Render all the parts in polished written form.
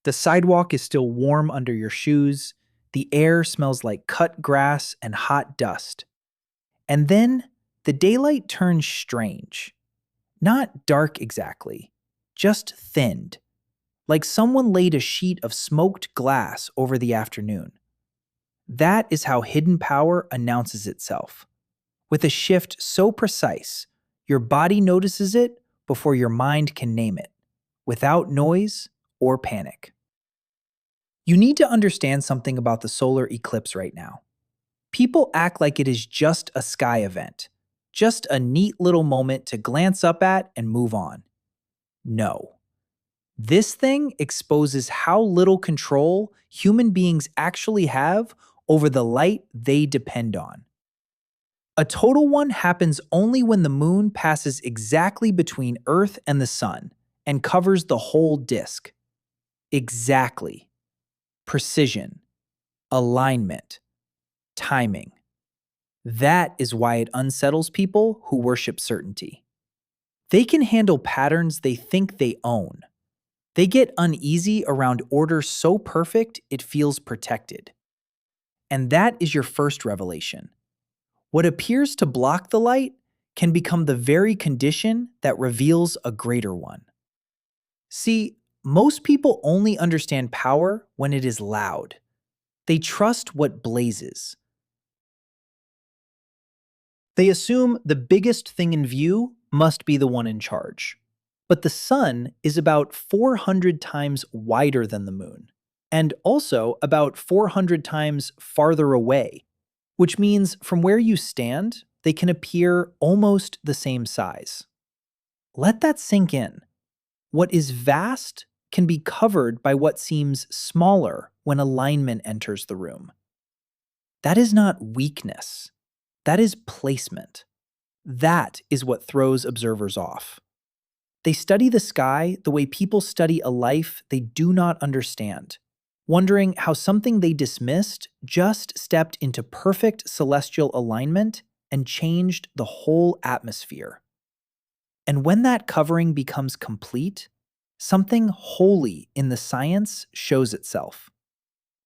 The sidewalk is still warm under your shoes, the air smells like cut grass and hot dust. And then the daylight turns strange. Not dark exactly, just thinned, like someone laid a sheet of smoked glass over the afternoon. That is how hidden power announces itself. With a shift so precise, your body notices it before your mind can name it, without noise or panic. You need to understand something about the solar eclipse right now. People act like it is just a sky event, just a neat little moment to glance up at and move on. No. This thing exposes how little control human beings actually have over the light they depend on. A total one happens only when the moon passes exactly between Earth and the sun and covers the whole disk. Exactly. Precision, alignment, timing. That is why it unsettles people who worship certainty. They can handle patterns they think they own. They get uneasy around order so perfect it feels protected. And that is your first revelation. What appears to block the light can become the very condition that reveals a greater one. See, most people only understand power when it is loud. They trust what blazes. They assume the biggest thing in view must be the one in charge. But the sun is about 400 times wider than the moon, and also about 400 times farther away, which means from where you stand, they can appear almost the same size. Let that sink in. What is vast can be covered by what seems smaller when alignment enters the room. That is not weakness. That is placement. That is what throws observers off. They study the sky the way people study a life they do not understand, wondering how something they dismissed just stepped into perfect celestial alignment and changed the whole atmosphere. And when that covering becomes complete, something holy in the science shows itself.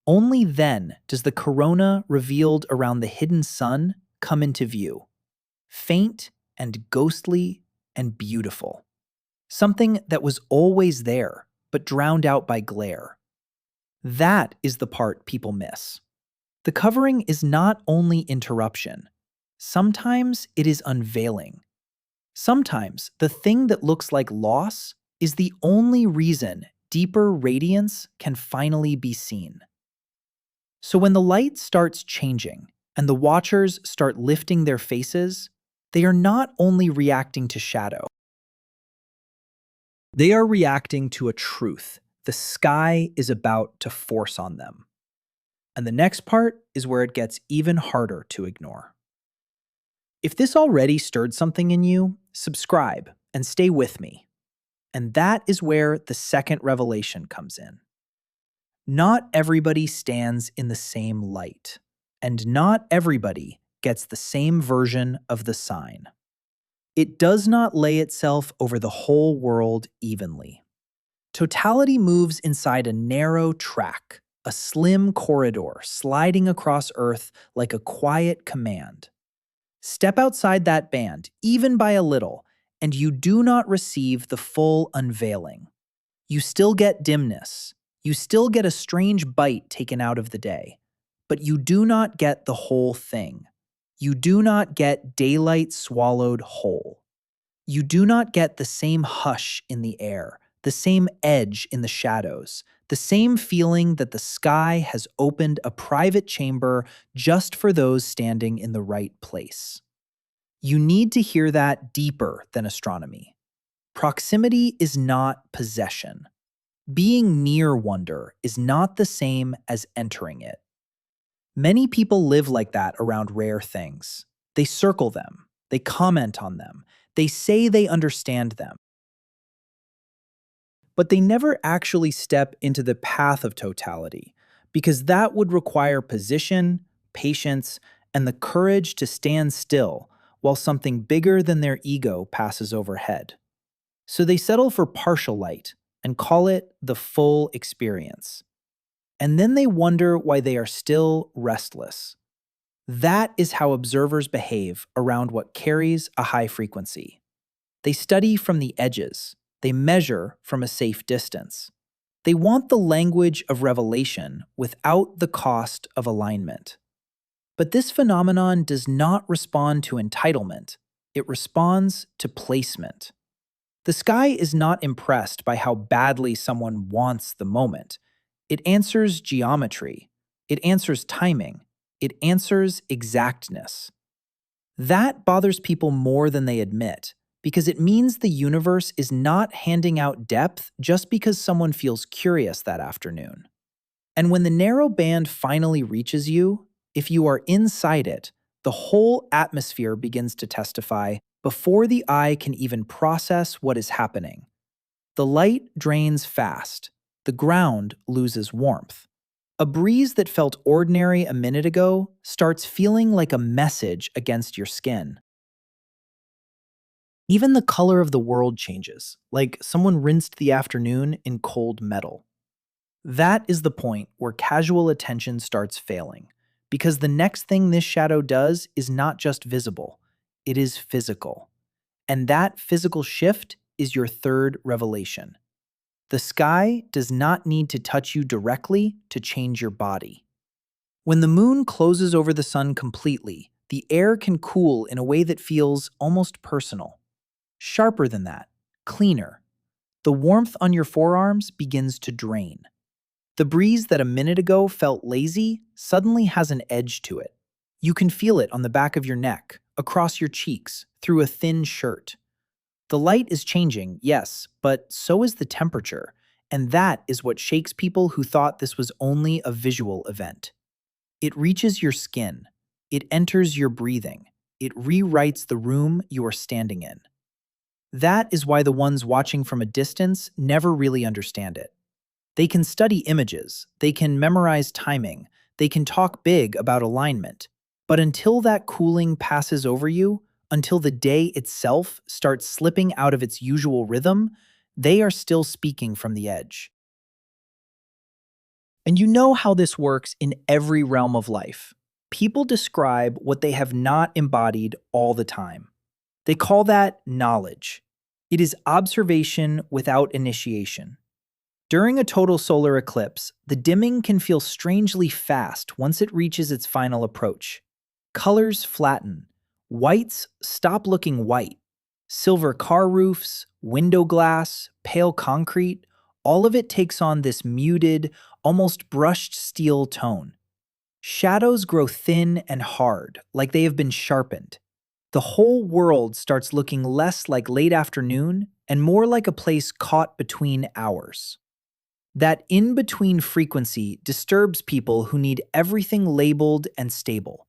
Only then does the corona revealed around the hidden sun come into view, faint and ghostly and beautiful. Something that was always there, but drowned out by glare. That is the part people miss. The covering is not only interruption. Sometimes it is unveiling. Sometimes the thing that looks like loss is the only reason deeper radiance can finally be seen. So when the light starts changing and the watchers start lifting their faces, they are not only reacting to shadow. They are reacting to a truth the sky is about to force on them. And the next part is where it gets even harder to ignore. If this already stirred something in you, subscribe and stay with me. And that is where the second revelation comes in. Not everybody stands in the same light, and not everybody gets the same version of the sign. It does not lay itself over the whole world evenly. Totality moves inside a narrow track, a slim corridor sliding across Earth like a quiet command. Step outside that band, even by a little, and you do not receive the full unveiling. You still get dimness. You still get a strange bite taken out of the day. But you do not get the whole thing. You do not get daylight swallowed whole. You do not get the same hush in the air, the same edge in the shadows, the same feeling that the sky has opened a private chamber just for those standing in the right place. You need to hear that deeper than astronomy. Proximity is not possession. Being near wonder is not the same as entering it. Many people live like that around rare things. They circle them, they comment on them, they say they understand them. But they never actually step into the path of totality, because that would require position, patience, and the courage to stand still while something bigger than their ego passes overhead. So they settle for partial light and call it the full experience. And then they wonder why they are still restless. That is how observers behave around what carries a high frequency. They study from the edges, they measure from a safe distance. They want the language of revelation without the cost of alignment. But this phenomenon does not respond to entitlement, it responds to placement. The sky is not impressed by how badly someone wants the moment. It answers geometry, it answers timing, it answers exactness. That bothers people more than they admit, because it means the universe is not handing out depth just because someone feels curious that afternoon. And when the narrow band finally reaches you, if you are inside it, the whole atmosphere begins to testify before the eye can even process what is happening. The light drains fast. The ground loses warmth. A breeze that felt ordinary a minute ago starts feeling like a message against your skin. Even the color of the world changes, like someone rinsed the afternoon in cold metal. That is the point where casual attention starts failing, because the next thing this shadow does is not just visible, it is physical. And that physical shift is your third revelation. The sky does not need to touch you directly to change your body. When the moon closes over the sun completely, the air can cool in a way that feels almost personal. Sharper than that, cleaner. The warmth on your forearms begins to drain. The breeze that a minute ago felt lazy suddenly has an edge to it. You can feel it on the back of your neck, across your cheeks, through a thin shirt. The light is changing, yes, but so is the temperature, and that is what shakes people who thought this was only a visual event. It reaches your skin, it enters your breathing, it rewrites the room you are standing in. That is why the ones watching from a distance never really understand it. They can study images, they can memorize timing, they can talk big about alignment, but until that cooling passes over you, until the day itself starts slipping out of its usual rhythm, they are still speaking from the edge. And you know how this works in every realm of life. People describe what they have not embodied all the time. They call that knowledge. It is observation without initiation. During a total solar eclipse, the dimming can feel strangely fast once it reaches its final approach. Colors flatten. Whites stop looking white. Silver car roofs, window glass, pale concrete, all of it takes on this muted, almost brushed steel tone. Shadows grow thin and hard, like they have been sharpened. The whole world starts looking less like late afternoon and more like a place caught between hours. That in-between frequency disturbs people who need everything labeled and stable.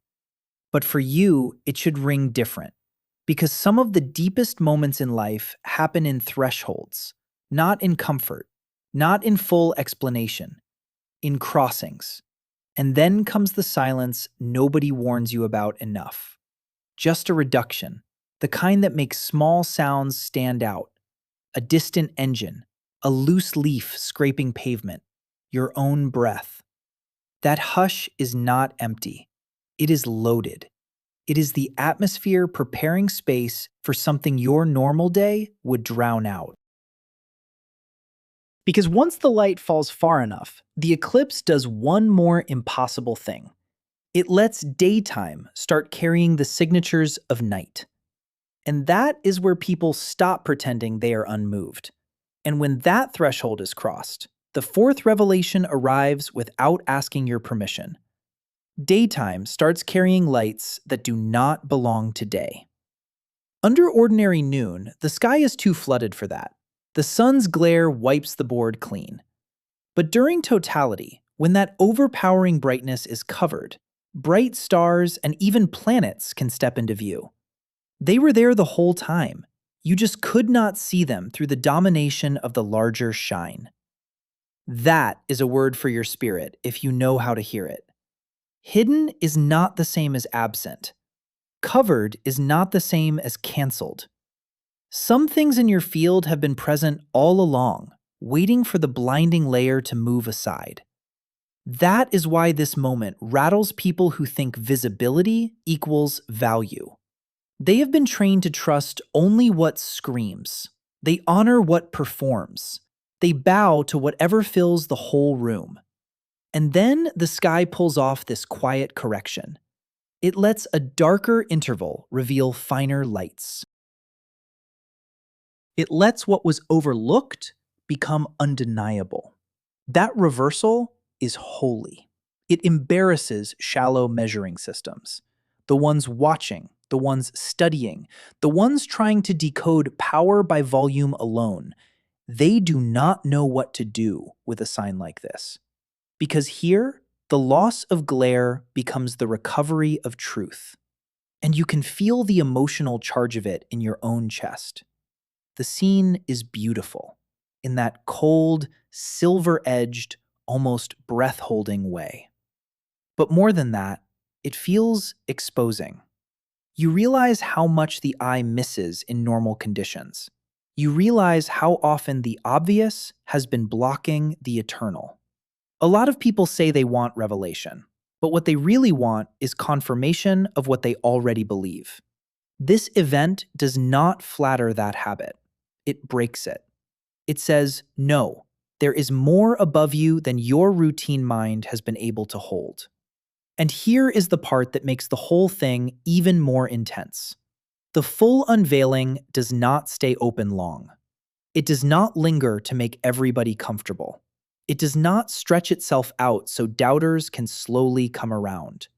But for you, it should ring different, because some of the deepest moments in life happen in thresholds, not in comfort, not in full explanation, in crossings. And then comes the silence nobody warns you about enough. Just a reduction, the kind that makes small sounds stand out. A distant engine, a loose leaf scraping pavement, your own breath. That hush is not empty. It is loaded. It is the atmosphere preparing space for something your normal day would drown out. Because once the light falls far enough, the eclipse does one more impossible thing. It lets daytime start carrying the signatures of night. And that is where people stop pretending they are unmoved. And when that threshold is crossed, the fourth revelation arrives without asking your permission. Daytime starts carrying lights that do not belong to day. Under ordinary noon, the sky is too flooded for that. The sun's glare wipes the board clean. But during totality, when that overpowering brightness is covered, bright stars and even planets can step into view. They were there the whole time. You just could not see them through the domination of the larger shine. That is a word for your spirit if you know how to hear it. Hidden is not the same as absent. Covered is not the same as canceled. Some things in your field have been present all along, waiting for the blinding layer to move aside. That is why this moment rattles people who think visibility equals value. They have been trained to trust only what screams. They honor what performs. They bow to whatever fills the whole room. And then the sky pulls off this quiet correction. It lets a darker interval reveal finer lights. It lets what was overlooked become undeniable. That reversal is holy. It embarrasses shallow measuring systems. The ones watching, the ones studying, the ones trying to decode power by volume alone, they do not know what to do with a sign like this. Because here, the loss of glare becomes the recovery of truth. And you can feel the emotional charge of it in your own chest. The scene is beautiful in that cold, silver-edged, almost breath-holding way. But more than that, it feels exposing. You realize how much the eye misses in normal conditions. You realize how often the obvious has been blocking the eternal. A lot of people say they want revelation, but what they really want is confirmation of what they already believe. This event does not flatter that habit. It breaks it. It says, no, there is more above you than your routine mind has been able to hold. And here is the part that makes the whole thing even more intense. The full unveiling does not stay open long. It does not linger to make everybody comfortable. It does not stretch itself out so doubters can slowly come around.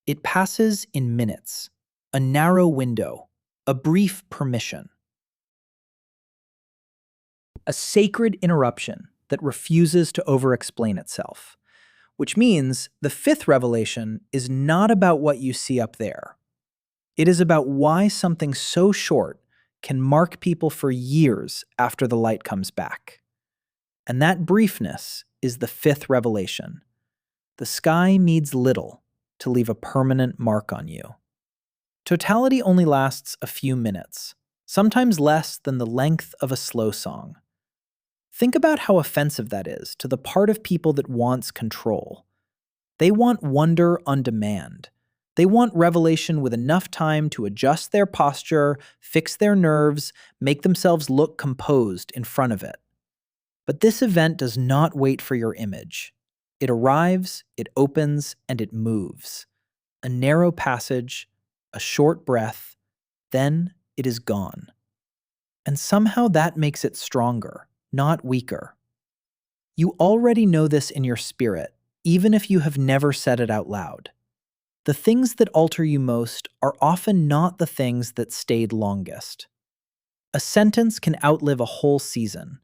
It passes in minutes, a narrow window, a brief permission. A sacred interruption that refuses to over-explain itself. Which means the fifth revelation is not about what you see up there. It is about why something so short can mark people for years after the light comes back. And that briefness is the fifth revelation. The sky needs little to leave a permanent mark on you. Totality only lasts a few minutes, sometimes less than the length of a slow song. Think about how offensive that is to the part of people that wants control. They want wonder on demand. They want revelation with enough time to adjust their posture, fix their nerves, make themselves look composed in front of it. But this event does not wait for your image. It arrives, it opens, and it moves. A narrow passage, a short breath, then it is gone. And somehow that makes it stronger, not weaker. You already know this in your spirit, even if you have never said it out loud. The things that alter you most are often not the things that stayed longest. A sentence can outlive a whole season.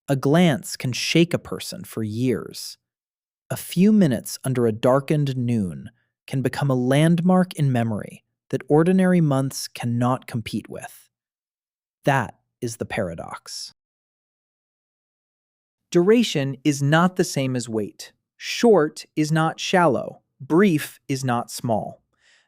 A glance can shake a person for years. A few minutes under a darkened noon can become a landmark in memory that ordinary months cannot compete with. That is the paradox. Duration is not the same as weight. Short is not shallow. Brief is not small.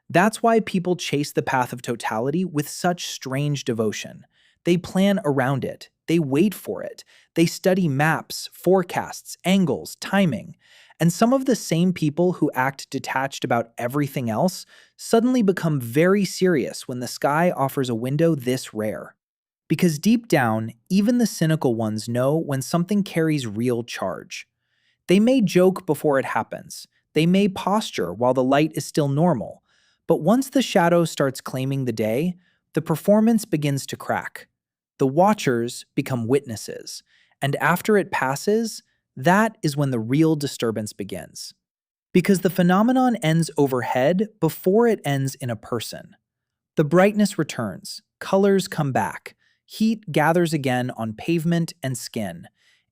That's why people chase the path of totality with such strange devotion. They plan around it. They wait for it. They study maps, forecasts, angles, timing. And some of the same people who act detached about everything else suddenly become very serious when the sky offers a window this rare. Because deep down, even the cynical ones know when something carries real charge. They may joke before it happens. They may posture while the light is still normal. But once the shadow starts claiming the day, the performance begins to crack. The watchers become witnesses. And after it passes, that is when the real disturbance begins. Because the phenomenon ends overhead before it ends in a person. The brightness returns, colors come back, heat gathers again on pavement and skin,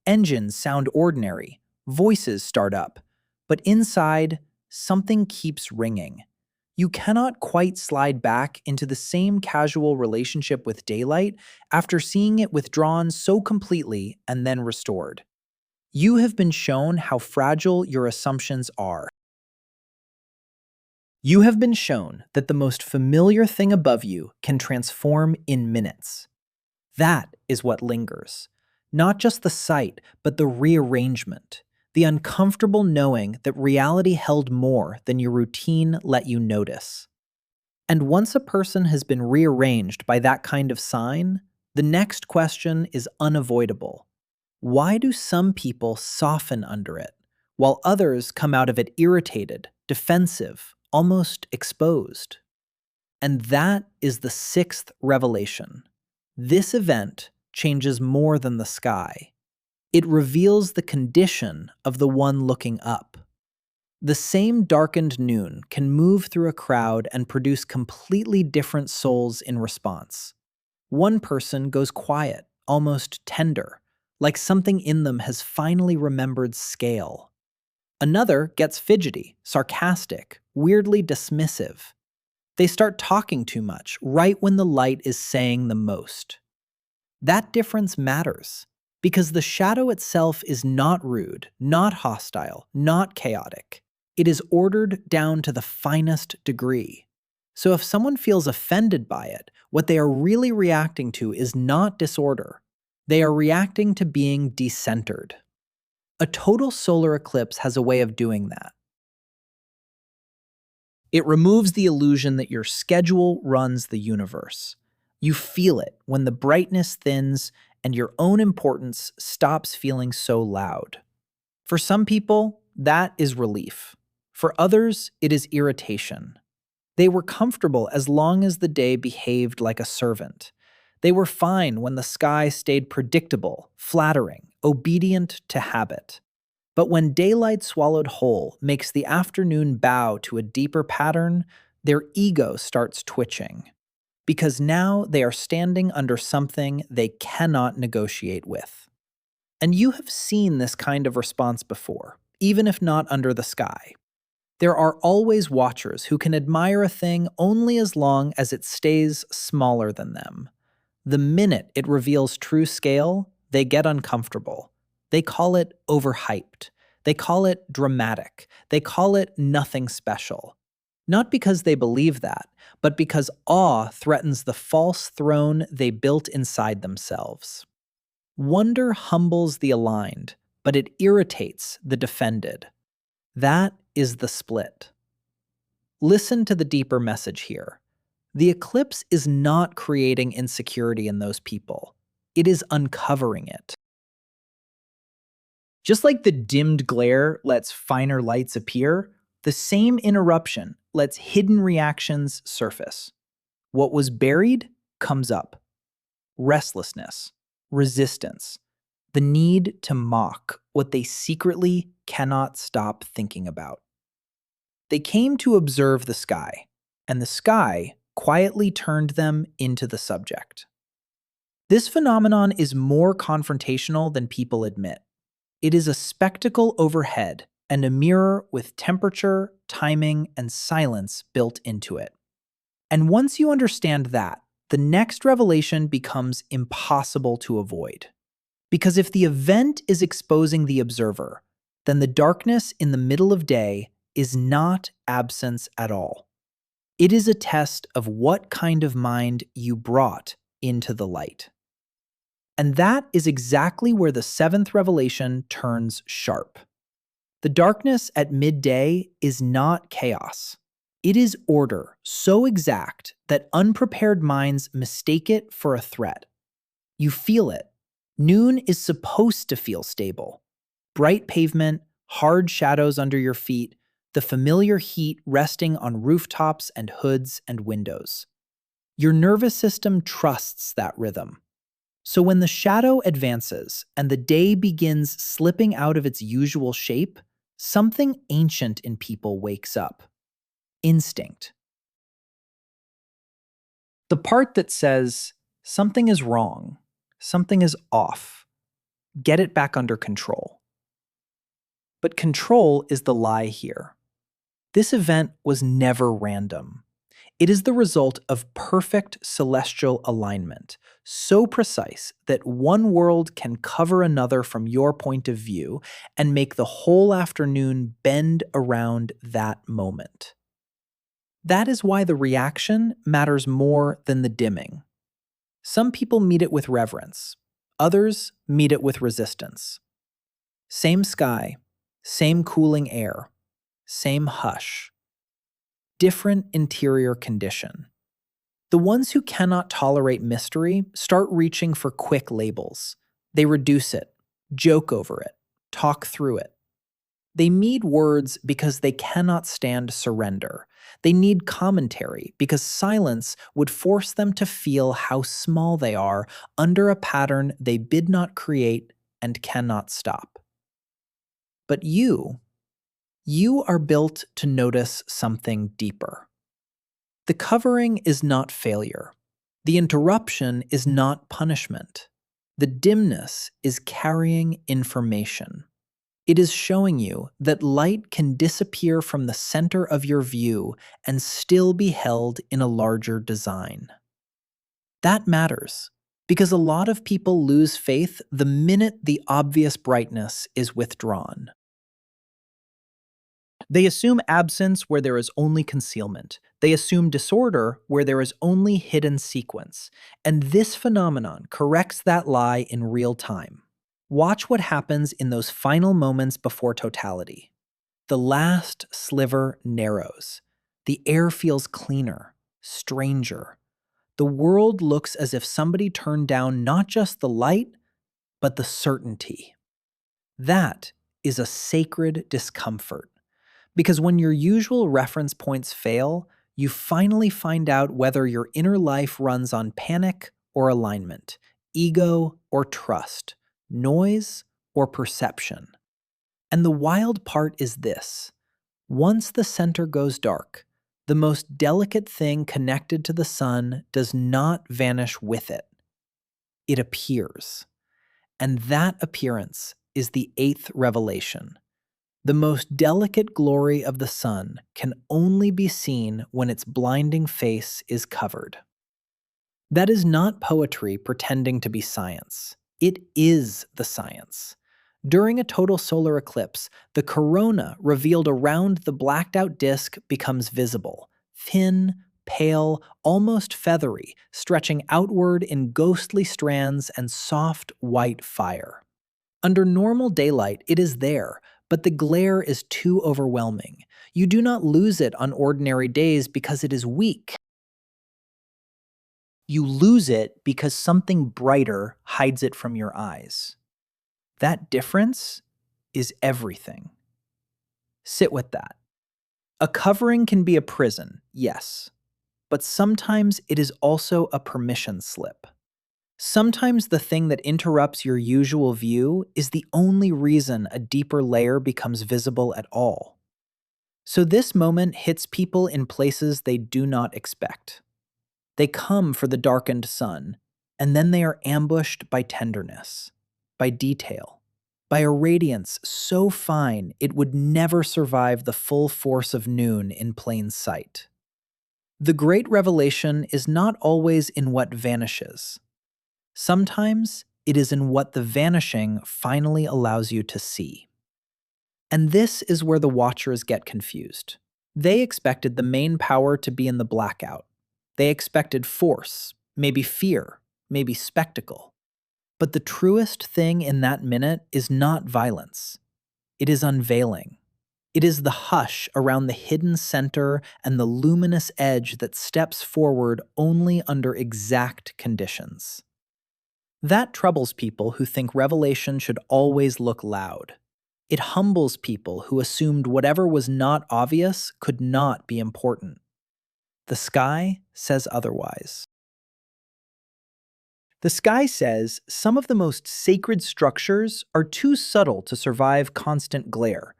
engines sound ordinary, voices start up, but inside, something keeps ringing. You cannot quite slide back into the same casual relationship with daylight after seeing it withdrawn so completely and then restored. You have been shown how fragile your assumptions are. You have been shown that the most familiar thing above you can transform in minutes. That is what lingers. Not just the sight, but the rearrangement, the uncomfortable knowing that reality held more than your routine let you notice. And once a person has been rearranged by that kind of sign, the next question is unavoidable. Why do some people soften under it, while others come out of it irritated, defensive, almost exposed? And that is the sixth revelation. This event changes more than the sky. It reveals the condition of the one looking up. The same darkened noon can move through a crowd and produce completely different souls in response. One person goes quiet, almost tender, like something in them has finally remembered scale. Another gets fidgety, sarcastic, weirdly dismissive. They start talking too much right when the light is saying the most. That difference matters because the shadow itself is not rude, not hostile, not chaotic. It is ordered down to the finest degree. So if someone feels offended by it, what they are really reacting to is not disorder. They are reacting to being decentered. A total solar eclipse has a way of doing that. It removes the illusion that your schedule runs the universe. You feel it when the brightness thins and your own importance stops feeling so loud. For some people, that is relief. For others, it is irritation. They were comfortable as long as the day behaved like a servant. They were fine when the sky stayed predictable, flattering, obedient to habit. But when daylight swallowed whole makes the afternoon bow to a deeper pattern, their ego starts twitching. Because now they are standing under something they cannot negotiate with. And you have seen this kind of response before, even if not under the sky. There are always watchers who can admire a thing only as long as it stays smaller than them. The minute it reveals true scale, they get uncomfortable. They call it overhyped. They call it dramatic. They call it nothing special. Not because they believe that, but because awe threatens the false throne they built inside themselves. Wonder humbles the aligned, but it irritates the defended. That is the split. Listen to the deeper message here. The eclipse is not creating insecurity in those people. It is uncovering it. Just like the dimmed glare lets finer lights appear, the same interruption lets hidden reactions surface. What was buried comes up. Restlessness, resistance, the need to mock what they secretly cannot stop thinking about. They came to observe the sky, and the sky quietly turned them into the subject. This phenomenon is more confrontational than people admit. It is a spectacle overhead and a mirror with temperature, timing, and silence built into it. And once you understand that, the next revelation becomes impossible to avoid. Because if the event is exposing the observer, then the darkness in the middle of day is not absence at all. It is a test of what kind of mind you brought into the light. And that is exactly where the seventh revelation turns sharp. The darkness at midday is not chaos. It is order so exact that unprepared minds mistake it for a threat. You feel it. Noon is supposed to feel stable. Bright pavement, hard shadows under your feet, the familiar heat resting on rooftops and hoods and windows. Your nervous system trusts that rhythm. So when the shadow advances and the day begins slipping out of its usual shape, something ancient in people wakes up. Instinct. The part that says, something is wrong, something is off, get it back under control. But control is the lie here. This event was never random. It is the result of perfect celestial alignment, so precise that one world can cover another from your point of view and make the whole afternoon bend around that moment. That is why the reaction matters more than the dimming. Some people meet it with reverence. Others meet it with resistance. Same sky, same cooling air, same hush. Different interior condition. The ones who cannot tolerate mystery start reaching for quick labels. They reduce it, joke over it, talk through it. They need words because they cannot stand surrender. They need commentary because silence would force them to feel how small they are under a pattern they did not create and cannot stop. But you are built to notice something deeper. The covering is not failure. The interruption is not punishment. The dimness is carrying information. It is showing you that light can disappear from the center of your view and still be held in a larger design. That matters because a lot of people lose faith the minute the obvious brightness is withdrawn. They assume absence where there is only concealment. They assume disorder where there is only hidden sequence. And this phenomenon corrects that lie in real time. Watch what happens in those final moments before totality. The last sliver narrows. The air feels cleaner, stranger. The world looks as if somebody turned down not just the light, but the certainty. That is a sacred discomfort. Because when your usual reference points fail, you finally find out whether your inner life runs on panic or alignment, ego or trust, noise or perception. And the wild part is this. Once the center goes dark, the most delicate thing connected to the sun does not vanish with it. It appears. And that appearance is the eighth revelation. The most delicate glory of the sun can only be seen when its blinding face is covered. That is not poetry pretending to be science. It is the science. During a total solar eclipse, the corona revealed around the blacked-out disk becomes visible, thin, pale, almost feathery, stretching outward in ghostly strands and soft white fire. Under normal daylight, it is there, but the glare is too overwhelming. You do not lose it on ordinary days because it is weak. You lose it because something brighter hides it from your eyes. That difference is everything. Sit with that. A covering can be a prison, yes, but sometimes it is also a permission slip. Sometimes the thing that interrupts your usual view is the only reason a deeper layer becomes visible at all. So this moment hits people in places they do not expect. They come for the darkened sun, and then they are ambushed by tenderness, by detail, by a radiance so fine it would never survive the full force of noon in plain sight. The great revelation is not always in what vanishes. Sometimes it is in what the vanishing finally allows you to see. And this is where the watchers get confused. They expected the main power to be in the blackout. They expected force, maybe fear, maybe spectacle. But the truest thing in that minute is not violence. It is unveiling. It is the hush around the hidden center and the luminous edge that steps forward only under exact conditions. That troubles people who think revelation should always look loud. It humbles people who assumed whatever was not obvious could not be important. The sky says otherwise. The sky says some of the most sacred structures are too subtle to survive constant glare.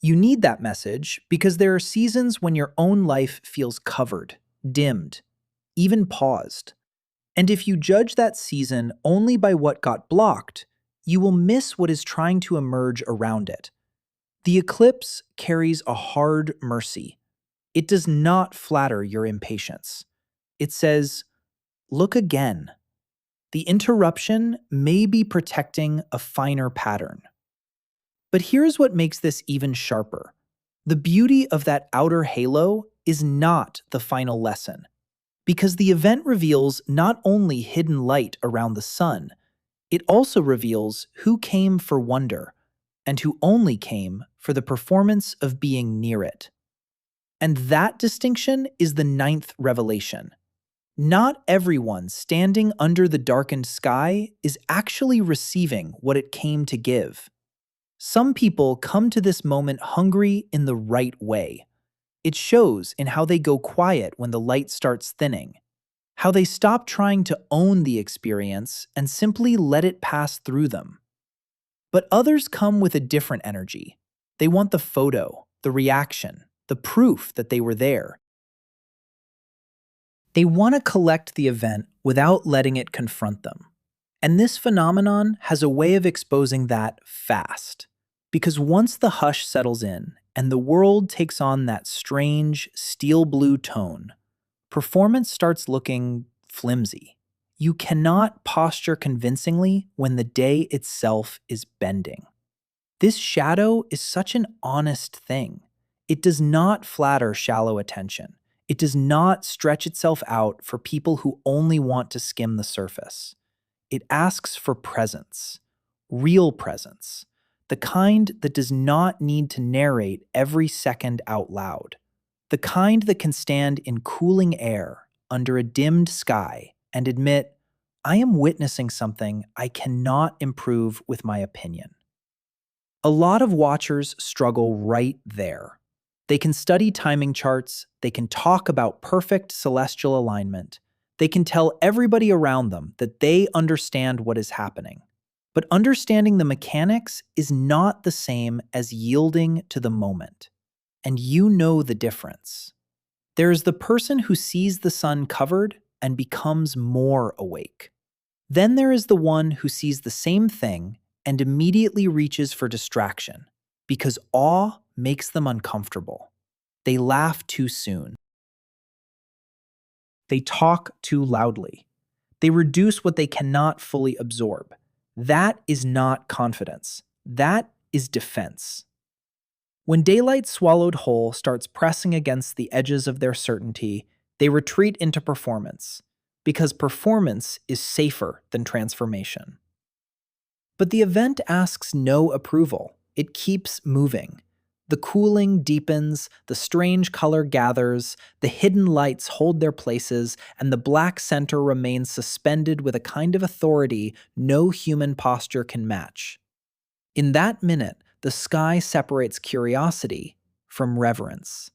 You need that message because there are seasons when your own life feels covered, dimmed, even paused. And if you judge that season only by what got blocked, you will miss what is trying to emerge around it. The eclipse carries a hard mercy. It does not flatter your impatience. It says, look again. The interruption may be protecting a finer pattern. But here's what makes this even sharper. The beauty of that outer halo is not the final lesson. Because the event reveals not only hidden light around the sun, It also reveals who came for wonder and who only came for the performance of being near it. And that distinction is the ninth revelation. Not everyone standing under the darkened sky is actually receiving what it came to give. Some people come to this moment hungry in the right way. It shows in how they go quiet when the light starts thinning, how they stop trying to own the experience and simply let it pass through them. But others come with a different energy. They want the photo, the reaction, the proof that they were there. They want to collect the event without letting it confront them. And this phenomenon has a way of exposing that fast. Because once the hush settles in and the world takes on that strange steel blue tone, performance starts looking flimsy. You cannot posture convincingly when the day itself is bending. This shadow is such an honest thing. It does not flatter shallow attention. It does not stretch itself out for people who only want to skim the surface. It asks for presence, real presence, the kind that does not need to narrate every second out loud, the kind that can stand in cooling air under a dimmed sky and admit, I am witnessing something I cannot improve with my opinion. A lot of watchers struggle right there. They can study timing charts, they can talk about perfect celestial alignment, they can tell everybody around them that they understand what is happening. But understanding the mechanics is not the same as yielding to the moment. And you know the difference. There is the person who sees the sun covered and becomes more awake. Then there is the one who sees the same thing and immediately reaches for distraction because awe makes them uncomfortable. They laugh too soon. They talk too loudly. They reduce what they cannot fully absorb. That is not confidence. That is defense. When daylight swallowed whole starts pressing against the edges of their certainty, they retreat into performance, because performance is safer than transformation. But the event asks no approval. It keeps moving. The cooling deepens, the strange color gathers, the hidden lights hold their places, and the black center remains suspended with a kind of authority no human posture can match. In that minute, the sky separates curiosity from reverence.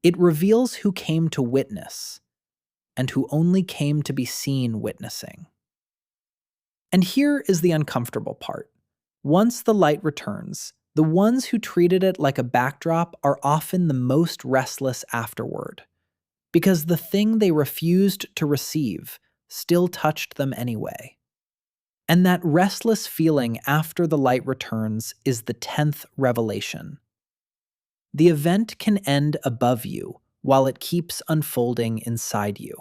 It reveals who came to witness and who only came to be seen witnessing. And here is the uncomfortable part. Once the light returns, the ones who treated it like a backdrop are often the most restless afterward, because the thing they refused to receive still touched them anyway. And that restless feeling after the light returns is the 10th revelation. The event can end above you while it keeps unfolding inside you.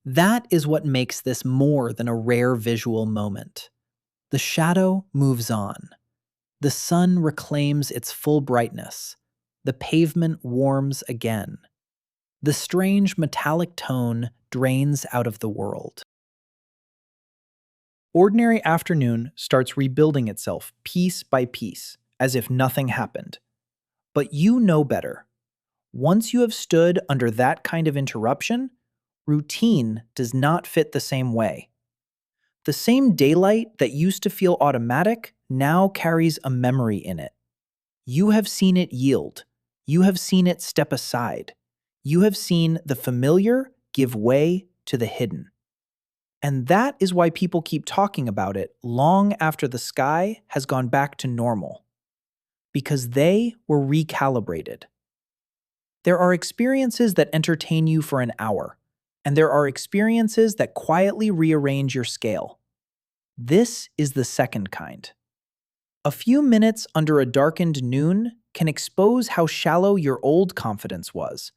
That is what makes this more than a rare visual moment. The shadow moves on. The sun reclaims its full brightness. The pavement warms again. The strange metallic tone drains out of the world. Ordinary afternoon starts rebuilding itself piece by piece, as if nothing happened. But you know better. Once you have stood under that kind of interruption, routine does not fit the same way. The same daylight that used to feel automatic now carries a memory in it. You have seen it yield. You have seen it step aside. You have seen the familiar give way to the hidden. And that is why people keep talking about it long after the sky has gone back to normal. Because they were recalibrated. There are experiences that entertain you for an hour, and there are experiences that quietly rearrange your scale. This is the second kind. A few minutes under a darkened noon can expose how shallow your old confidence was,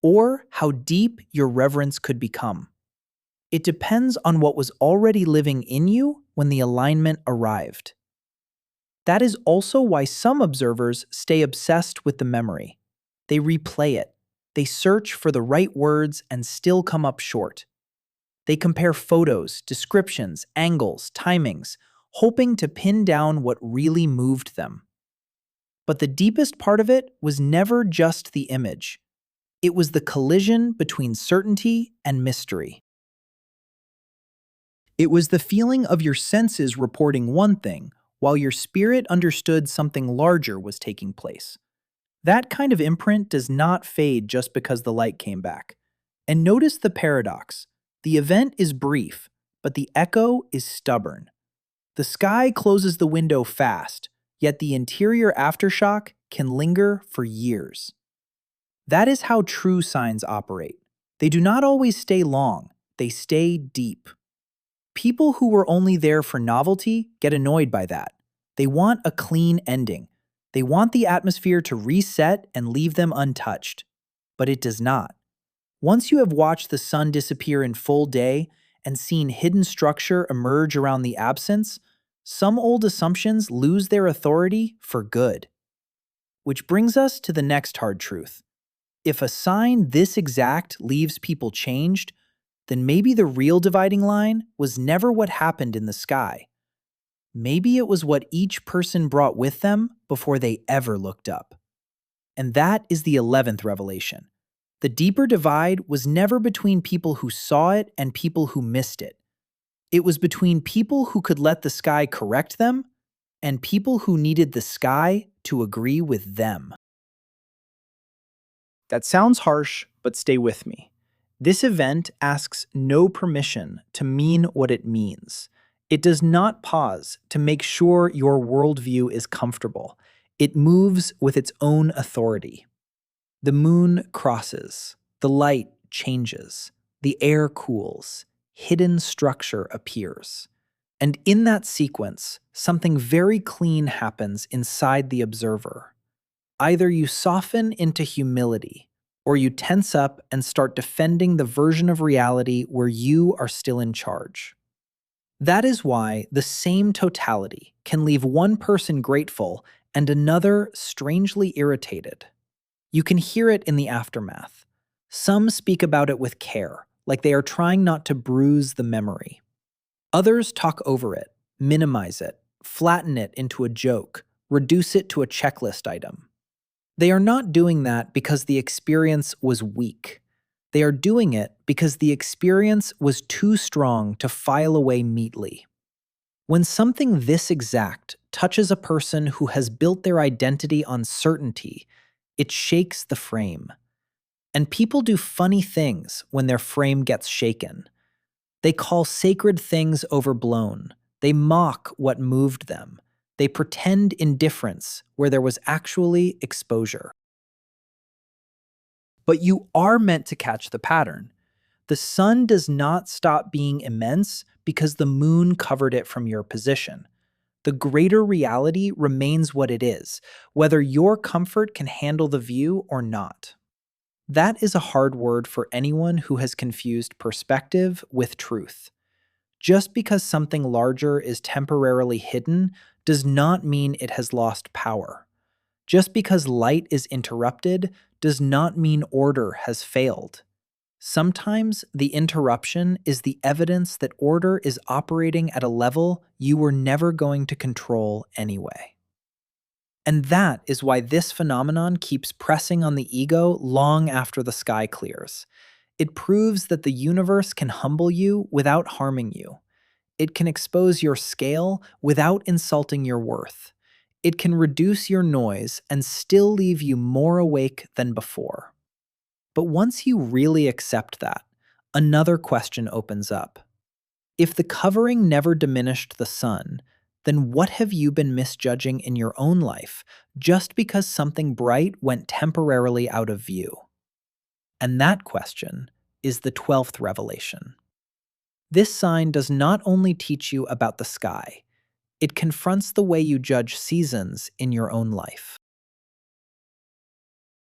or how deep your reverence could become. It depends on what was already living in you when the alignment arrived. That is also why some observers stay obsessed with the memory. They replay it. They search for the right words and still come up short. They compare photos, descriptions, angles, timings, hoping to pin down what really moved them. But the deepest part of it was never just the image. It was the collision between certainty and mystery. It was the feeling of your senses reporting one thing, while your spirit understood something larger was taking place. That kind of imprint does not fade just because the light came back. And notice the paradox. The event is brief, but the echo is stubborn. The sky closes the window fast, yet the interior aftershock can linger for years. That is how true signs operate. They do not always stay long, they stay deep. People who were only there for novelty get annoyed by that. They want a clean ending. They want the atmosphere to reset and leave them untouched. But it does not. Once you have watched the sun disappear in full day and seen hidden structure emerge around the absence, some old assumptions lose their authority for good. Which brings us to the next hard truth. If a sign this exact leaves people changed, then maybe the real dividing line was never what happened in the sky. Maybe it was what each person brought with them before they ever looked up. And that is the 11th revelation. The deeper divide was never between people who saw it and people who missed it. It was between people who could let the sky correct them and people who needed the sky to agree with them. That sounds harsh, but stay with me. This event asks no permission to mean what it means. It does not pause to make sure your worldview is comfortable. It moves with its own authority. The moon crosses, the light changes, the air cools, hidden structure appears. And in that sequence, something very clean happens inside the observer. Either you soften into humility, or you tense up and start defending the version of reality where you are still in charge. That is why the same totality can leave one person grateful and another strangely irritated. You can hear it in the aftermath. Some speak about it with care, like they are trying not to bruise the memory. Others talk over it, minimize it, flatten it into a joke, reduce it to a checklist item. They are not doing that because the experience was weak. They are doing it because the experience was too strong to file away neatly. When something this exact touches a person who has built their identity on certainty, it shakes the frame. And people do funny things when their frame gets shaken. They call sacred things overblown. They mock what moved them. They pretend indifference where there was actually exposure. But you are meant to catch the pattern. The sun does not stop being immense because the moon covered it from your position. The greater reality remains what it is, whether your comfort can handle the view or not. That is a hard word for anyone who has confused perspective with truth. Just because something larger is temporarily hidden does not mean it has lost power. Just because light is interrupted does not mean order has failed. Sometimes the interruption is the evidence that order is operating at a level you were never going to control anyway. And that is why this phenomenon keeps pressing on the ego long after the sky clears. It proves that the universe can humble you without harming you. It can expose your scale without insulting your worth. It can reduce your noise and still leave you more awake than before. But once you really accept that, another question opens up. If the covering never diminished the sun, then what have you been misjudging in your own life just because something bright went temporarily out of view? And that question is the 12th revelation. This sign does not only teach you about the sky, it confronts the way you judge seasons in your own life.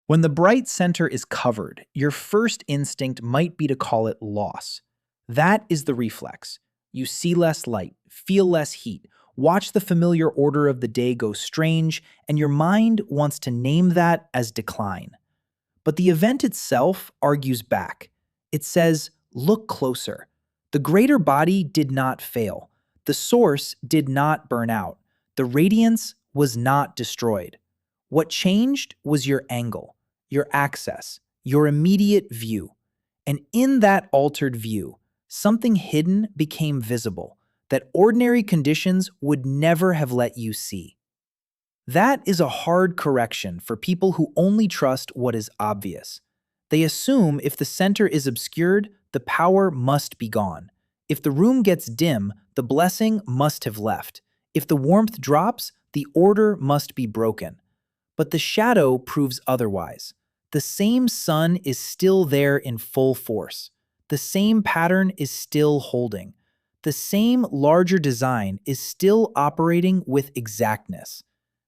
When the bright center is covered, your first instinct might be to call it loss. That is the reflex. You see less light, feel less heat, watch the familiar order of the day go strange, and your mind wants to name that as decline. But the event itself argues back. It says, look closer. The greater body did not fail. The source did not burn out. The radiance was not destroyed. What changed was your angle, your access, your immediate view. And in that altered view, something hidden became visible that ordinary conditions would never have let you see. That is a hard correction for people who only trust what is obvious. They assume if the center is obscured, the power must be gone. If the room gets dim, the blessing must have left. If the warmth drops, the order must be broken. But the shadow proves otherwise. The same sun is still there in full force. The same pattern is still holding. The same larger design is still operating with exactness.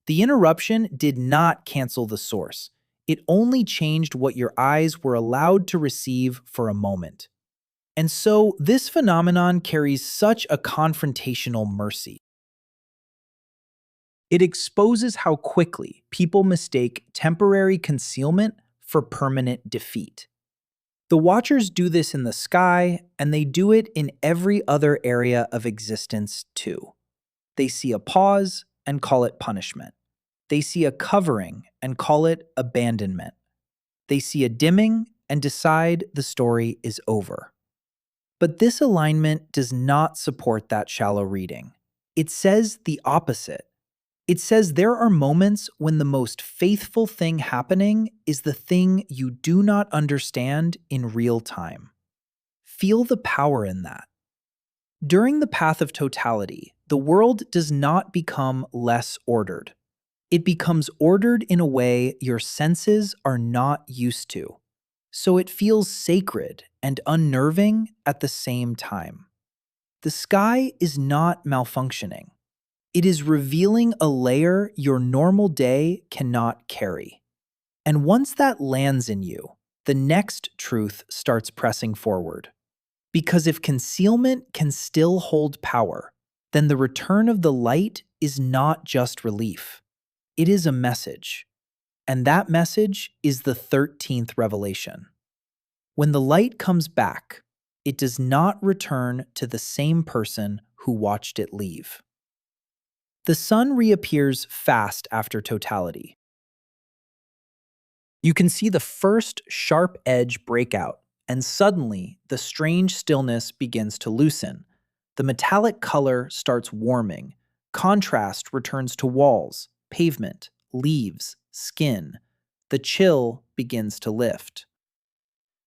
The interruption did not cancel the source. It only changed what your eyes were allowed to receive for a moment. And so, this phenomenon carries such a confrontational mercy. It exposes how quickly people mistake temporary concealment for permanent defeat. The Watchers do this in the sky, and they do it in every other area of existence too. They see a pause and call it punishment. They see a covering and call it abandonment. They see a dimming and decide the story is over. But this alignment does not support that shallow reading. It says the opposite. It says there are moments when the most faithful thing happening is the thing you do not understand in real time. Feel the power in that. During the path of totality, the world does not become less ordered. It becomes ordered in a way your senses are not used to. So it feels sacred and unnerving at the same time. The sky is not malfunctioning. It is revealing a layer your normal day cannot carry. And once that lands in you, the next truth starts pressing forward. Because if concealment can still hold power, then the return of the light is not just relief. It is a message. And that message is the 13th revelation. When the light comes back, it does not return to the same person who watched it leave. The sun reappears fast after totality. You can see the first sharp edge break out, and suddenly the strange stillness begins to loosen. The metallic color starts warming. Contrast returns to walls, pavement, leaves, skin. The chill begins to lift.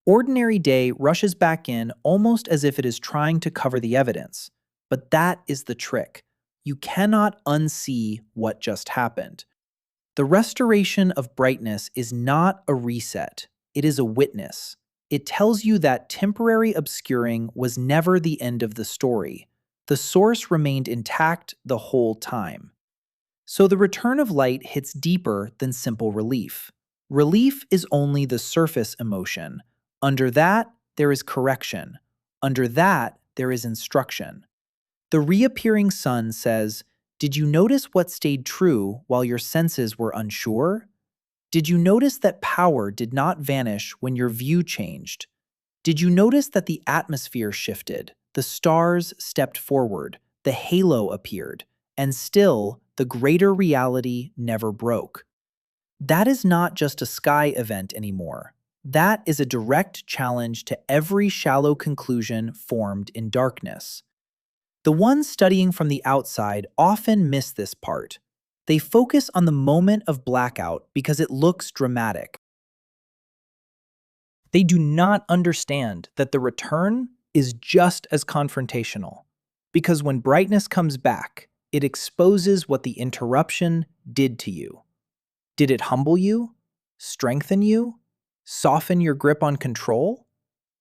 Ordinary day rushes back in almost as if it is trying to cover the evidence. But that is the trick. You cannot unsee what just happened. The restoration of brightness is not a reset. It is a witness. It tells you that temporary obscuring was never the end of the story. The source remained intact the whole time. So the return of light hits deeper than simple relief. Relief is only the surface emotion. Under that, there is correction. Under that, there is instruction. The reappearing sun says, "Did you notice what stayed true while your senses were unsure? Did you notice that power did not vanish when your view changed? Did you notice that the atmosphere shifted, the stars stepped forward, the halo appeared, and still the greater reality never broke?" That is not just a sky event anymore. That is a direct challenge to every shallow conclusion formed in darkness. The ones studying from the outside often miss this part. They focus on the moment of blackout because it looks dramatic. They do not understand that the return is just as confrontational, because when brightness comes back, it exposes what the interruption did to you. Did it humble you? Strengthen you? Soften your grip on control?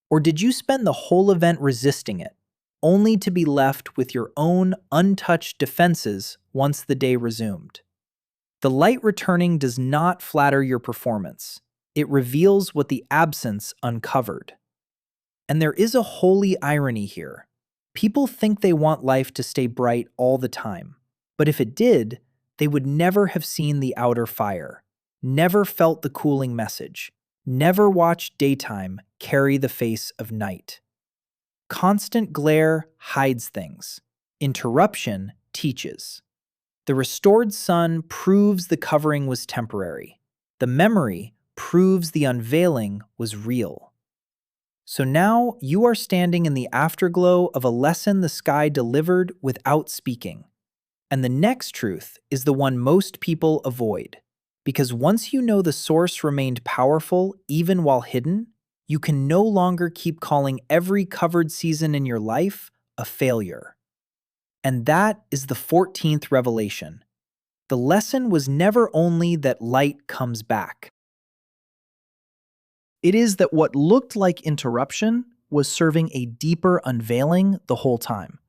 Or did you spend the whole event resisting it, only to be left with your own untouched defenses once the day resumed? The light returning does not flatter your performance. It reveals what the absence uncovered. And there is a holy irony here. People think they want life to stay bright all the time. But if it did, they would never have seen the outer fire, never felt the cooling message, never watched daytime carry the face of night. Constant glare hides things. Interruption teaches. The restored sun proves the covering was temporary. The memory proves the unveiling was real. So now you are standing in the afterglow of a lesson the sky delivered without speaking. And the next truth is the one most people avoid. Because once you know the source remained powerful even while hidden, you can no longer keep calling every covered season in your life a failure. And that is the 14th revelation. The lesson was never only that light comes back. It is that what looked like interruption was serving a deeper unveiling the whole time.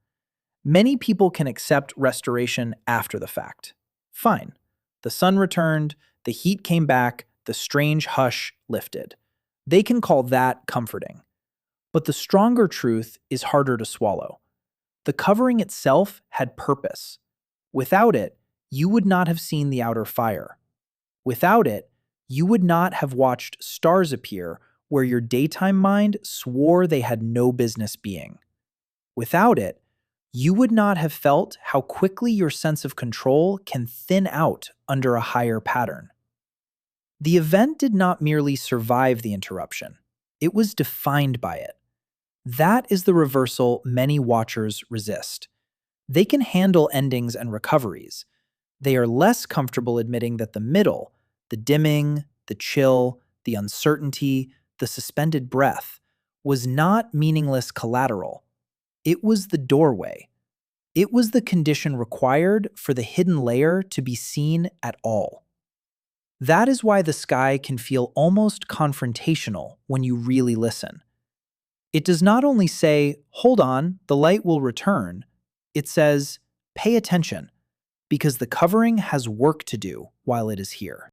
Many people can accept restoration after the fact. Fine. The sun returned, the heat came back, the strange hush lifted. They can call that comforting. But the stronger truth is harder to swallow. The covering itself had purpose. Without it, you would not have seen the outer fire. Without it, you would not have watched stars appear where your daytime mind swore they had no business being. Without it, you would not have felt how quickly your sense of control can thin out under a higher pattern. The event did not merely survive the interruption, it was defined by it. That is the reversal many watchers resist. They can handle endings and recoveries. They are less comfortable admitting that the middle, the dimming, the chill, the uncertainty, the suspended breath, was not meaningless collateral. It was the doorway. It was the condition required for the hidden layer to be seen at all. That is why the sky can feel almost confrontational when you really listen. It does not only say, "Hold on, the light will return." It says, "Pay attention, because the covering has work to do while it is here."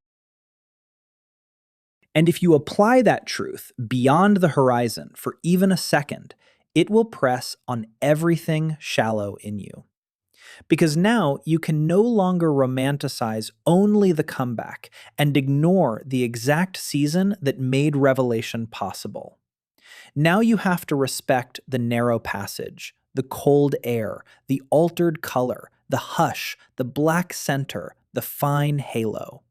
And if you apply that truth beyond the horizon for even a second, it will press on everything shallow in you. Because now you can no longer romanticize only the comeback and ignore the exact season that made revelation possible. Now you have to respect the narrow passage, the cold air, the altered color, the hush, the black center, the fine halo.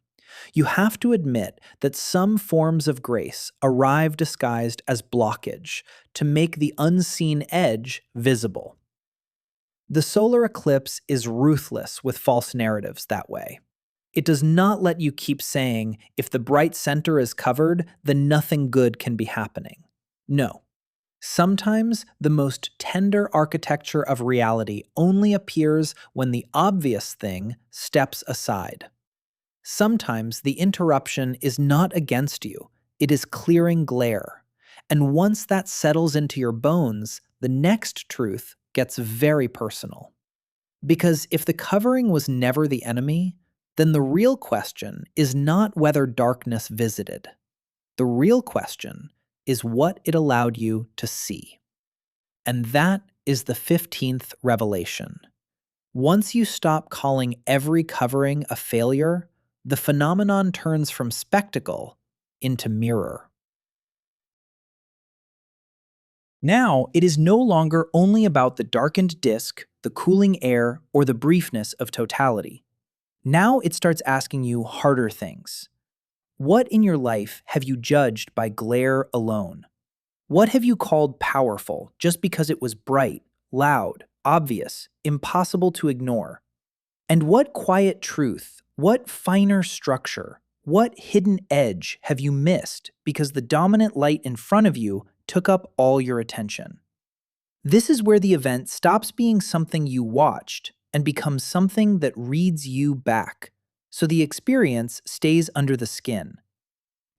You have to admit that some forms of grace arrive disguised as blockage to make the unseen edge visible. The solar eclipse is ruthless with false narratives that way. It does not let you keep saying, if the bright center is covered, then nothing good can be happening. No. Sometimes the most tender architecture of reality only appears when the obvious thing steps aside. Sometimes the interruption is not against you, it is clearing glare. And once that settles into your bones, the next truth gets very personal. Because if the covering was never the enemy, then the real question is not whether darkness visited. The real question is what it allowed you to see. And that is the 15th revelation. Once you stop calling every covering a failure, the phenomenon turns from spectacle into mirror. Now, it is no longer only about the darkened disk, the cooling air, or the briefness of totality. Now it starts asking you harder things. What in your life have you judged by glare alone? What have you called powerful just because it was bright, loud, obvious, impossible to ignore? And what quiet truth, what finer structure, what hidden edge have you missed because the dominant light in front of you took up all your attention? This is where the event stops being something you watched and becomes something that reads you back, so the experience stays under the skin.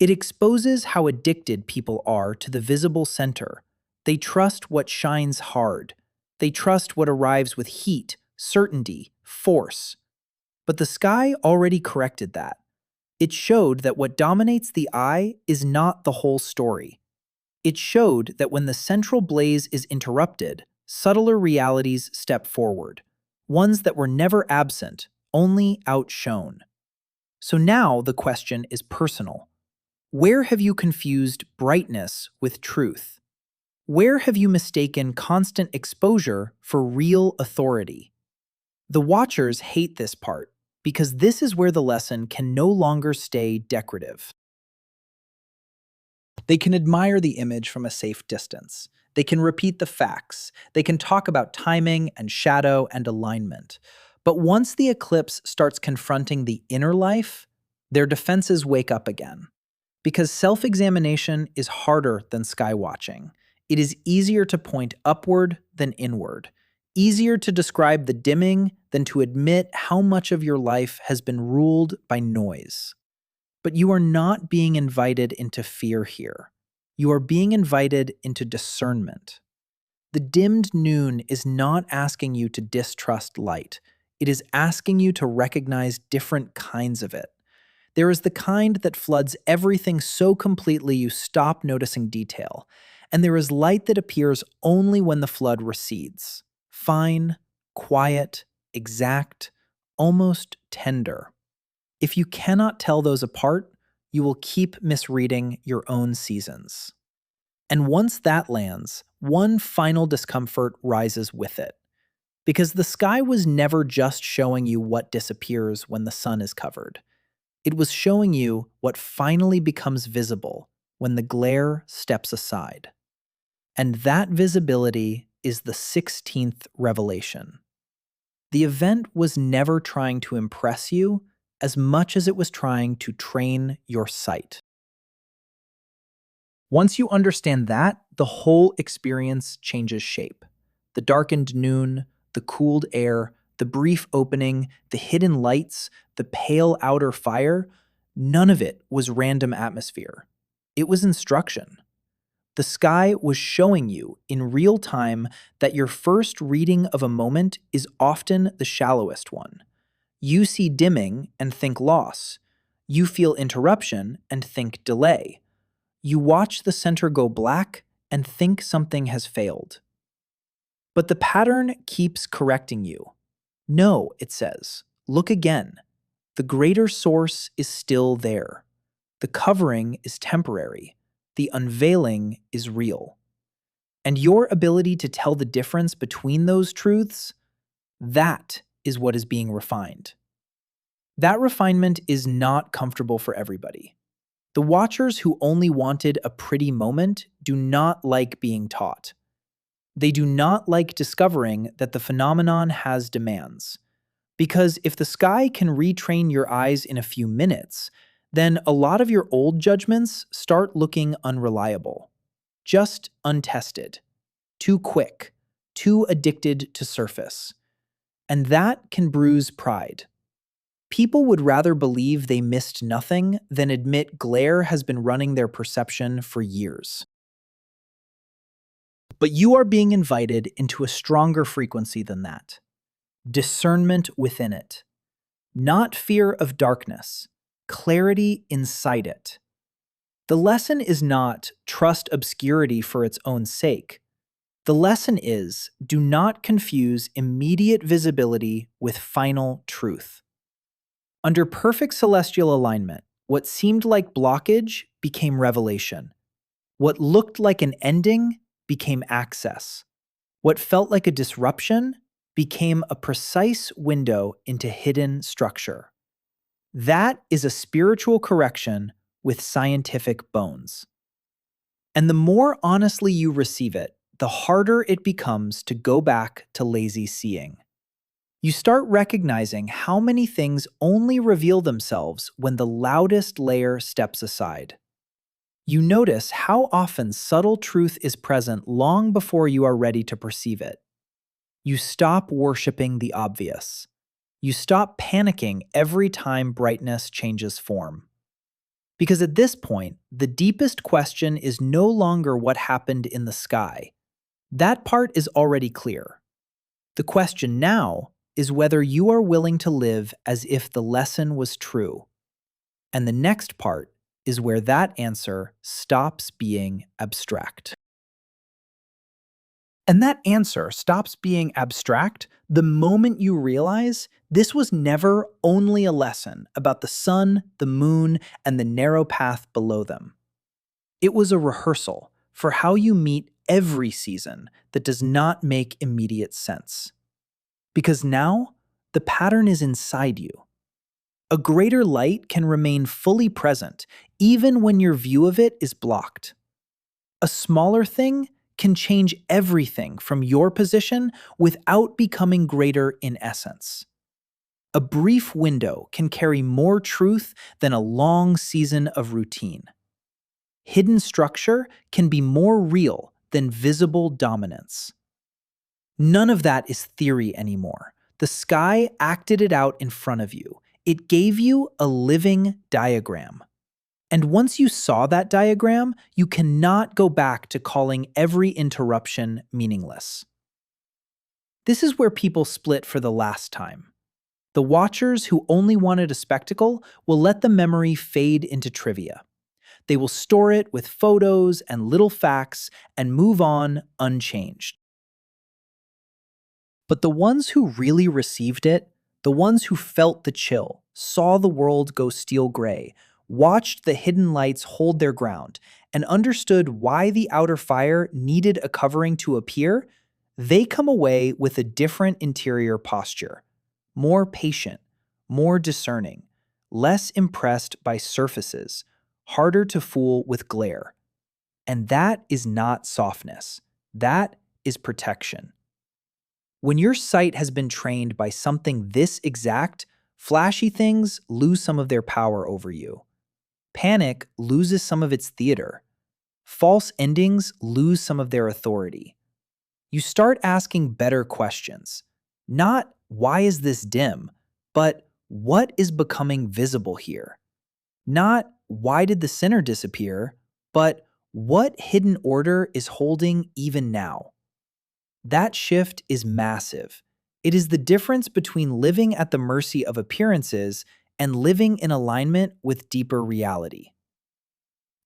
It exposes how addicted people are to the visible center. They trust what shines hard. They trust what arrives with heat, certainty, force. But the sky already corrected that. It showed that what dominates the eye is not the whole story. It showed that when the central blaze is interrupted, subtler realities step forward, ones that were never absent, only outshone. So now the question is personal. Where have you confused brightness with truth? Where have you mistaken constant exposure for real authority? The watchers hate this part because this is where the lesson can no longer stay decorative. They can admire the image from a safe distance. They can repeat the facts. They can talk about timing and shadow and alignment. But once the eclipse starts confronting the inner life, their defenses wake up again. Because self examination is harder than sky watching. It is easier to point upward than inward, easier to describe the dimming than to admit how much of your life has been ruled by noise. But you are not being invited into fear here. You are being invited into discernment. The dimmed noon is not asking you to distrust light. It is asking you to recognize different kinds of it. There is the kind that floods everything so completely you stop noticing detail. And there is light that appears only when the flood recedes. Fine, quiet, exact, almost tender. If you cannot tell those apart, you will keep misreading your own seasons. And once that lands, one final discomfort rises with it. Because the sky was never just showing you what disappears when the sun is covered. It was showing you what finally becomes visible when the glare steps aside. And that visibility is the 16th revelation. The event was never trying to impress you as much as it was trying to train your sight. Once you understand that, the whole experience changes shape. The darkened noon, the cooled air, the brief opening, the hidden lights, the pale outer fire, none of it was random atmosphere. It was instruction. The sky was showing you in real time that your first reading of a moment is often the shallowest one. You see dimming and think loss. You feel interruption and think delay. You watch the center go black and think something has failed. But the pattern keeps correcting you. No, it says, look again. The greater source is still there. The covering is temporary. The unveiling is real. And your ability to tell the difference between those truths, that is what is being refined. That refinement is not comfortable for everybody. The watchers who only wanted a pretty moment do not like being taught. They do not like discovering that the phenomenon has demands. Because if the sky can retrain your eyes in a few minutes, then a lot of your old judgments start looking unreliable, just untested, too quick, too addicted to surface. And that can bruise pride. People would rather believe they missed nothing than admit glare has been running their perception for years. But you are being invited into a stronger frequency than that. Discernment within it. Not fear of darkness, clarity inside it. The lesson is not trust obscurity for its own sake. The lesson is do not confuse immediate visibility with final truth. Under perfect celestial alignment, what seemed like blockage became revelation. What looked like an ending became access. What felt like a disruption became a precise window into hidden structure. That is a spiritual correction with scientific bones. And the more honestly you receive it, the harder it becomes to go back to lazy seeing. You start recognizing how many things only reveal themselves when the loudest layer steps aside. You notice how often subtle truth is present long before you are ready to perceive it. You stop worshiping the obvious. You stop panicking every time brightness changes form. Because at this point, the deepest question is no longer what happened in the sky. That part is already clear. The question now is whether you are willing to live as if the lesson was true. And the next part is where that answer stops being abstract. And that answer stops being abstract the moment you realize this was never only a lesson about the sun, the moon, and the narrow path below them. It was a rehearsal for how you meet every season that does not make immediate sense. Because now, the pattern is inside you. A greater light can remain fully present even when your view of it is blocked. A smaller thing can change everything from your position without becoming greater in essence. A brief window can carry more truth than a long season of routine. Hidden structure can be more real than visible dominance. None of that is theory anymore. The sky acted it out in front of you. It gave you a living diagram. And once you saw that diagram, you cannot go back to calling every interruption meaningless. This is where people split for the last time. The watchers who only wanted a spectacle will let the memory fade into trivia. They will store it with photos and little facts and move on unchanged. But the ones who really received it, the ones who felt the chill, saw the world go steel gray, watched the hidden lights hold their ground, and understood why the outer fire needed a covering to appear, they come away with a different interior posture. More patient, more discerning, less impressed by surfaces, harder to fool with glare. And that is not softness. That is protection. When your sight has been trained by something this exact, flashy things lose some of their power over you. Panic loses some of its theater. False endings lose some of their authority. You start asking better questions. Not, why is this dim? But, what is becoming visible here? Not, why did the sinner disappear? But, what hidden order is holding even now? That shift is massive. It is the difference between living at the mercy of appearances and living in alignment with deeper reality.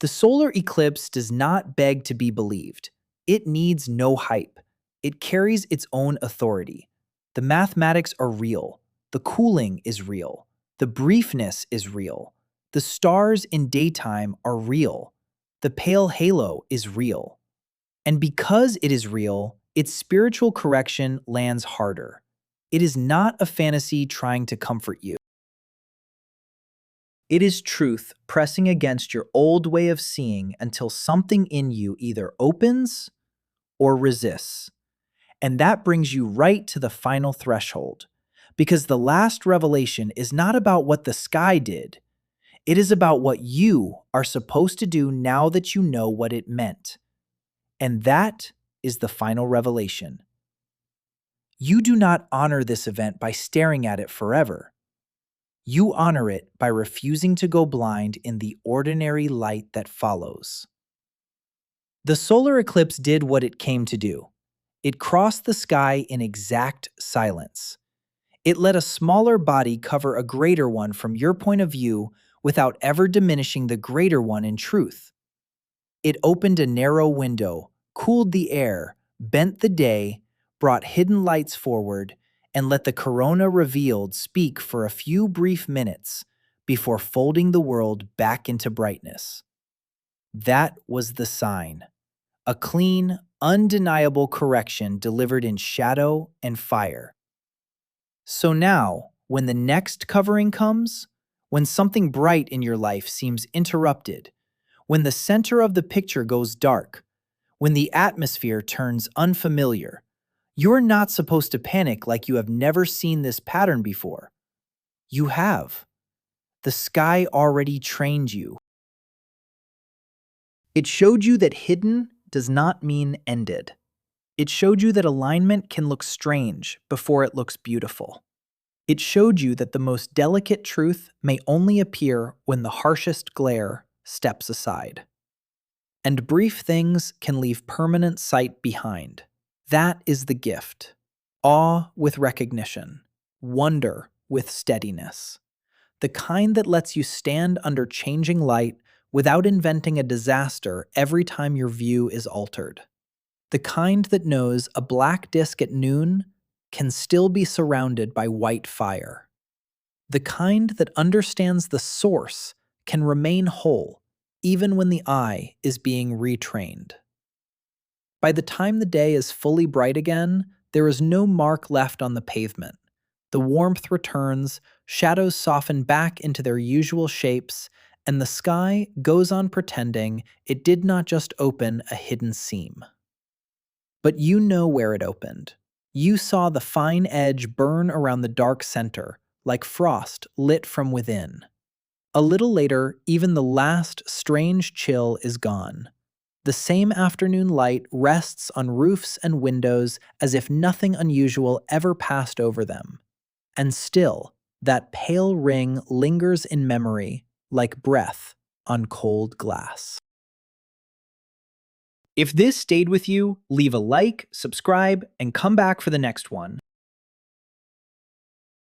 The solar eclipse does not beg to be believed. It needs no hype. It carries its own authority. The mathematics are real. The cooling is real. The briefness is real. The stars in daytime are real. The pale halo is real. And because it is real, its spiritual correction lands harder. It is not a fantasy trying to comfort you. It is truth pressing against your old way of seeing until something in you either opens or resists. And that brings you right to the final threshold. Because the last revelation is not about what the sky did, it is about what you are supposed to do now that you know what it meant. And that is the final revelation. You do not honor this event by staring at it forever. You honor it by refusing to go blind in the ordinary light that follows. The solar eclipse did what it came to do. It crossed the sky in exact silence. It let a smaller body cover a greater one from your point of view without ever diminishing the greater one in truth. It opened a narrow window, cooled the air, bent the day, brought hidden lights forward, and let the corona revealed speak for a few brief minutes before folding the world back into brightness. That was the sign. A clean, undeniable correction delivered in shadow and fire. So now, when the next covering comes, when something bright in your life seems interrupted, when the center of the picture goes dark, when the atmosphere turns unfamiliar, you're not supposed to panic like you have never seen this pattern before. You have. The sky already trained you. It showed you that hidden does not mean ended. It showed you that alignment can look strange before it looks beautiful. It showed you that the most delicate truth may only appear when the harshest glare steps aside. And brief things can leave permanent sight behind. That is the gift. Awe with recognition, wonder with steadiness. The kind that lets you stand under changing light without inventing a disaster every time your view is altered. The kind that knows a black disk at noon can still be surrounded by white fire. The kind that understands the source can remain whole even when the eye is being retrained. By the time the day is fully bright again, there is no mark left on the pavement. The warmth returns, shadows soften back into their usual shapes, and the sky goes on pretending it did not just open a hidden seam. But you know where it opened. You saw the fine edge burn around the dark center, like frost lit from within. A little later, even the last strange chill is gone. The same afternoon light rests on roofs and windows as if nothing unusual ever passed over them. And still, that pale ring lingers in memory like breath on cold glass. If this stayed with you, leave a like, subscribe, and come back for the next one.